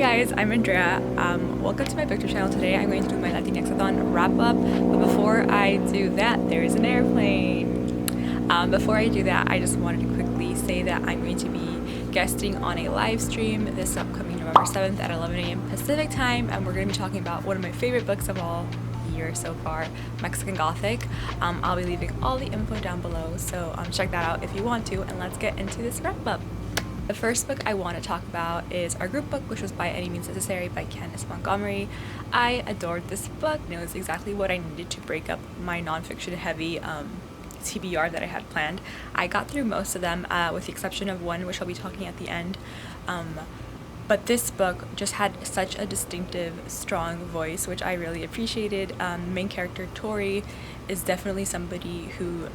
guys, I'm Andrea. Welcome to my book channel. Today I'm going to do my Latinx-a-thon wrap up, but before I do that, there's an airplane. Before I do that, I just wanted to quickly say that I'm going to be guesting on a live stream this upcoming November 7th at 11 a.m. Pacific time, and we're going to be talking about one of my favorite books of all year so far, Mexican Gothic. I'll be leaving all the info down below, so check that out if you want to, and let's get into this wrap up. The first book I want to talk about is our group book, which was By Any Means Necessary by Candace Montgomery. I adored this book. It was exactly what I needed to break up my nonfiction heavy TBR that I had planned. I got through most of them with the exception of one, which I'll be talking at the end. But this book just had such a distinctive, strong voice, which I really appreciated. Main character Tori is definitely somebody who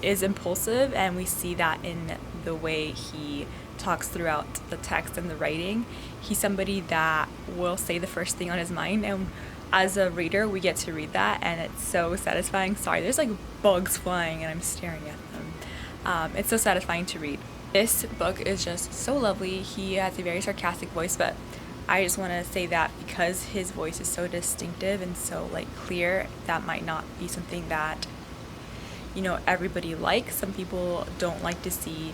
is impulsive, and we see that in the way he talks throughout the text and the writing. He's somebody that will say the first thing on his mind, and as a reader we get to read that, and it's so satisfying. Sorry, there's like bugs flying and I'm staring at them. It's so satisfying to read. This book is just so lovely. He has a very sarcastic voice, but I just want to say that because his voice is so distinctive and so clear, that might not be something that everybody likes. Some people don't like to see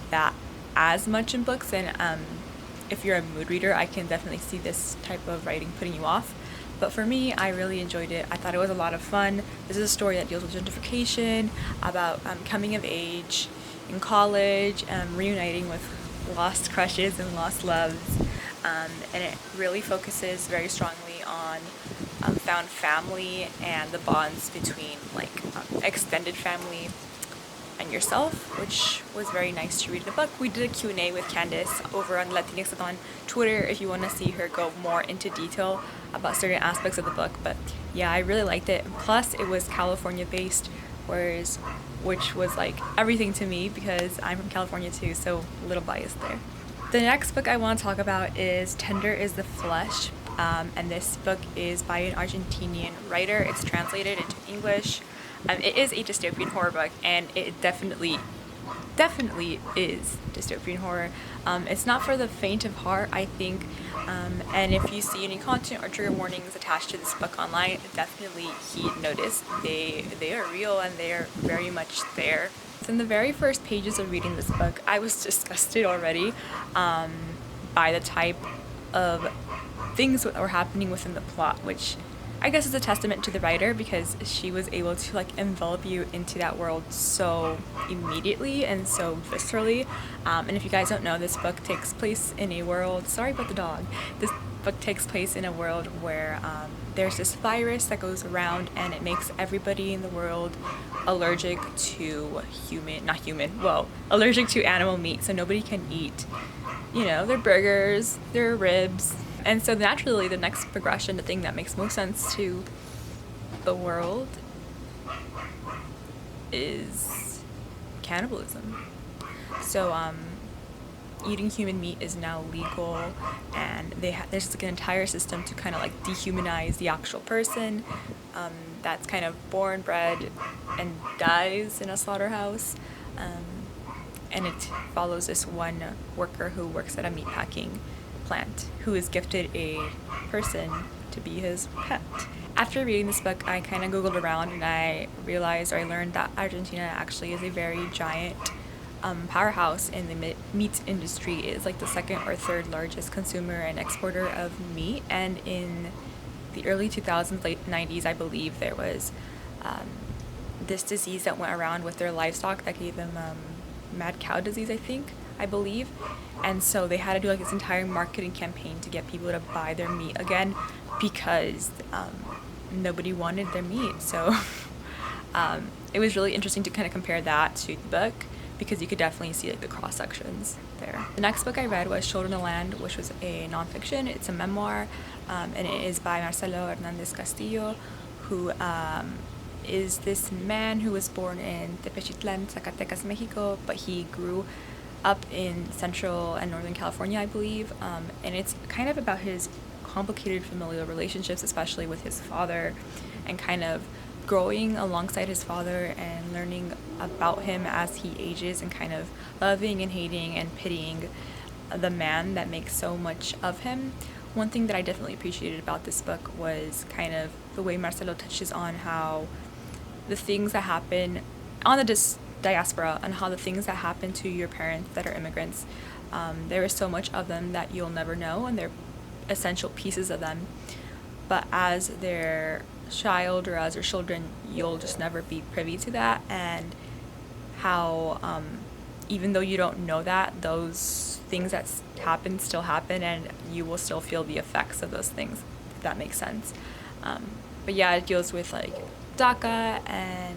that as much in books, and if you're a mood reader, I can definitely see this type of writing putting you off. But for me, I really enjoyed it. I thought it was a lot of fun. This is a story that deals with gentrification, about coming of age in college, reuniting with lost crushes and lost loves, and it really focuses very strongly on found family and the bonds between extended family and yourself, which was very nice to read in the book. We did a Q&A with Candace over on Latinx-a-thon Twitter if you want to see her go more into detail about certain aspects of the book. But yeah, I really liked it. Plus, it was California based, which was everything to me because I'm from California too, so a little biased there. The next book I want to talk about is Tender is the Flesh, and this book is by an Argentinian writer. It's translated into English. It is a dystopian horror book, and it definitely is dystopian horror. It's not for the faint of heart, I think, and if you see any content or trigger warnings attached to this book online, definitely heed notice. They are real, and they are very much there. So in the very first pages of reading this book, I was disgusted already by the type of things that were happening within the plot, which I guess is a testament to the writer because she was able to envelop you into that world so immediately and so viscerally. And if you guys don't know, this book takes place in a world, sorry about the dog, this book takes place in a world where there's this virus that goes around, and it makes everybody in the world allergic to allergic to animal meat, so nobody can eat their burgers, their ribs. And so naturally, the next progression, the thing that makes most sense to the world, is cannibalism. So eating human meat is now legal, and there's an entire system to kind of dehumanize the actual person that's kind of born, bred, and dies in a slaughterhouse. And it follows this one worker who works at a meatpacking plant who is gifted a person to be his pet. After reading this book, I kind of googled around, and I learned that Argentina actually is a very giant powerhouse in the meat industry. It is the second or third largest consumer and exporter of meat, and in the early 2000s, late 90s, I believe there was this disease that went around with their livestock that gave them mad cow disease, I believe. And so they had to do this entire marketing campaign to get people to buy their meat again because nobody wanted their meat. So it was really interesting to kind of compare that to the book because you could definitely see the cross sections there. The next book I read was Children of the Land, which was a nonfiction. It's a memoir, and it is by Marcelo Hernandez Castillo, who is this man who was born in Tepechitlan, Zacatecas, Mexico, but he grew up in Central and Northern California, I believe, and it's kind of about his complicated familial relationships, especially with his father, and kind of growing alongside his father and learning about him as he ages, and kind of loving and hating and pitying the man that makes so much of him. One thing that I definitely appreciated about this book was kind of the way Marcelo touches on how the things that happen on the diaspora, and how the things that happen to your parents that are immigrants, there is so much of them that you'll never know, and they're essential pieces of them. But as their child or as their children, you'll just never be privy to that, and how even though you don't know that, those things that happen still happen, and you will still feel the effects of those things, if that makes sense. But yeah, it deals with like DACA and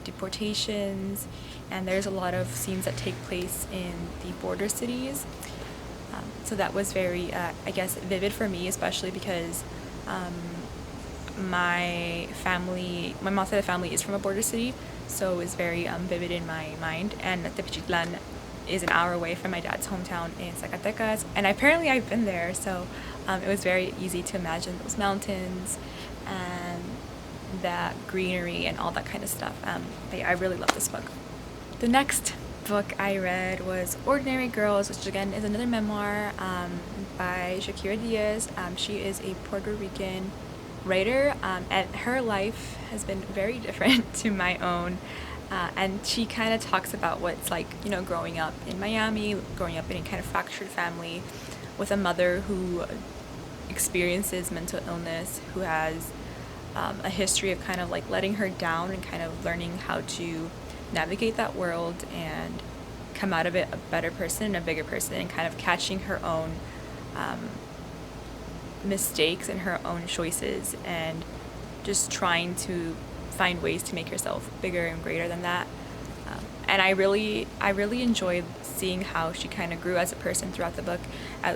deportations, and there's a lot of scenes that take place in the border cities. So that was very, I guess, vivid for me, especially because my mom's side of the family is from a border city, so it was very vivid in my mind. And Tepechitlan is an hour away from my dad's hometown in Zacatecas, and apparently I've been there, so it was very easy to imagine those mountains and that greenery and all that kind of stuff. I really love this book. The next book I read was Ordinary Girls, which again is another memoir by Shakira Diaz. She is a Puerto Rican writer, and her life has been very different to my own. And she kind of talks about what it's like, you know, growing up in Miami, growing up in a kind of fractured family with a mother who experiences mental illness, who has a history of kind of like letting her down and kind of learning how to navigate that world and come out of it a better person, a bigger person, and kind of catching her own mistakes and her own choices, and just trying to find ways to make herself bigger and greater than that. And I really enjoyed seeing how she kind of grew as a person throughout the book.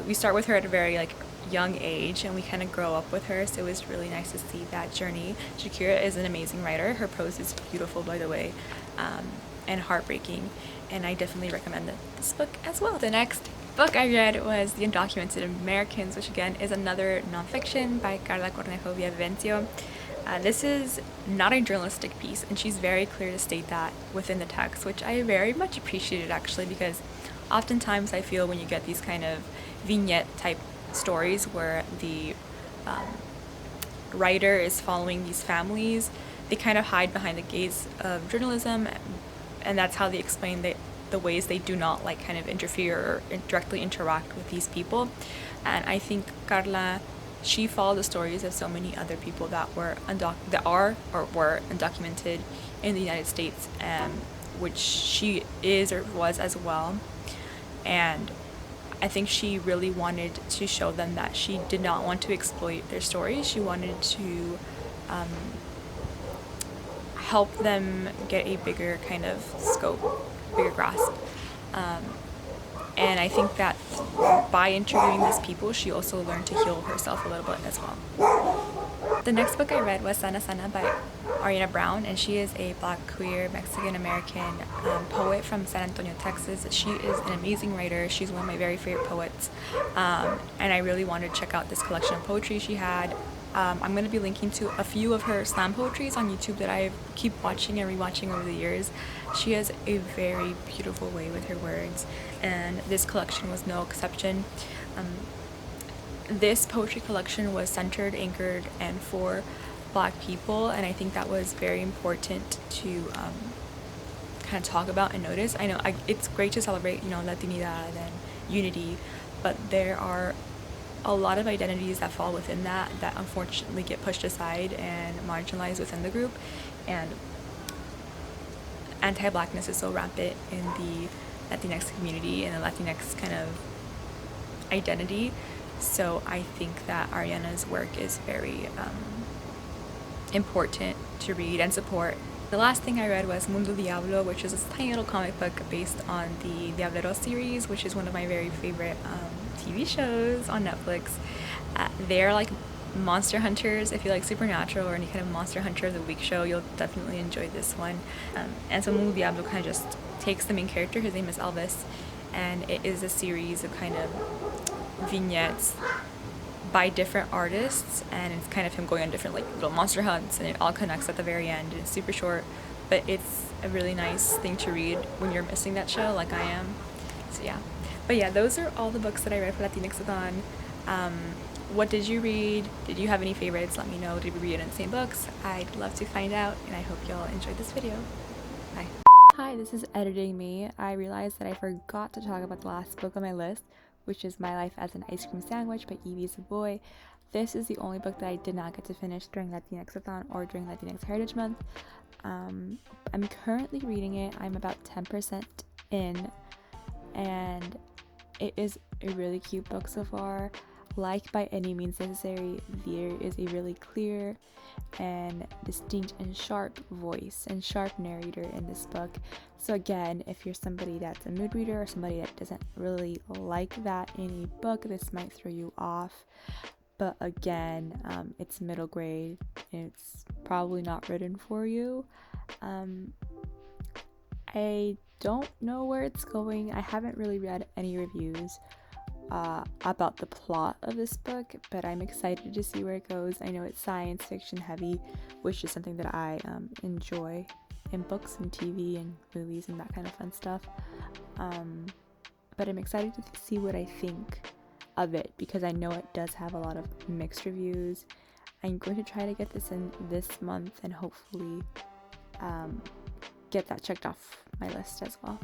We start with her at a very like young age, and we kind of grow up with her, so it was really nice to see that journey. Shakira is an amazing writer. Her prose is beautiful, by the way, and heartbreaking, and I definitely recommend this book as well. The next book I read was The Undocumented Americans, which again is another nonfiction by Carla Cornejo Villavicencio. This is not a journalistic piece, and she's very clear to state that within the text, which I very much appreciated actually, because oftentimes I feel when you get these kind of vignette type stories where the writer is following these families, they kind of hide behind the gaze of journalism, and that's how they explain the ways they do not like kind of interfere or directly interact with these people. And I think Carla, she followed the stories of so many other people that were undocumented in the United States, which she is or was as well. And I think she really wanted to show them that she did not want to exploit their stories. She wanted to help them get a bigger kind of scope, bigger grasp. And I think that by interviewing these people, she also learned to heal herself a little bit as well. The next book I read was Sanasana by Ariana Brown, and she is a Black, queer, Mexican-American poet from San Antonio, Texas. She is an amazing writer. She's one of my very favorite poets, and I really wanted to check out this collection of poetry she had. I'm going to be linking to a few of her slam poetries on YouTube that I keep watching and rewatching over the years. She has a very beautiful way with her words, and this collection was no exception. This poetry collection was centered, anchored, and for Black people, and I think that was very important to kind of talk about and notice. I know it's great to celebrate, you know, Latinidad and unity, but there are a lot of identities that fall within that unfortunately get pushed aside and marginalized within the group, and anti-Blackness is so rampant in the Latinx community and the Latinx kind of identity. So I think that Ariana's work is very important to read and support. The last thing I read was Mundo Diablo, which is a tiny little comic book based on the Diablero series, which is one of my very favorite TV shows on Netflix. They're like monster hunters. If you like Supernatural or any kind of Monster Hunter of the Week show, you'll definitely enjoy this one. And so Mundo Diablo kind of just takes the main character, his name is Elvis, and it is a series of kind of vignettes by different artists, and it's kind of him going on different like little monster hunts, and it all connects at the very end. It's super short, but it's a really nice thing to read when you're missing that show like I am. So yeah, But yeah, those are all the books that I read for Latinx-a-thon. What did you read? Did you have any favorites? Let me know. Did we read in the same books? I'd love to find out, and I hope y'all enjoyed this video. Bye. Hi, this is editing me. I realized that I forgot to talk about the last book on my list, which is My Life as an Ice Cream Sandwich by Evie Savoy. This is the only book that I did not get to finish during Latinx-a-thon or during Latinx Heritage Month. I'm currently reading it. I'm about 10% in, and it is a really cute book so far. Like By Any Means Necessary, there is a really clear and distinct and sharp voice and sharp narrator in this book. So again, if you're somebody that's a mood reader or somebody that doesn't really like that in a book, this might throw you off. But again, it's middle grade and it's probably not written for you. I don't know where it's going. I haven't really read any reviews about the plot of this book, but I'm excited to see where it goes. I know it's science fiction heavy, which is something that I enjoy in books and TV and movies and that kind of fun stuff. But I'm excited to see what I think of it because I know it does have a lot of mixed reviews. I'm going to try to get this in this month and hopefully get that checked off my list as well.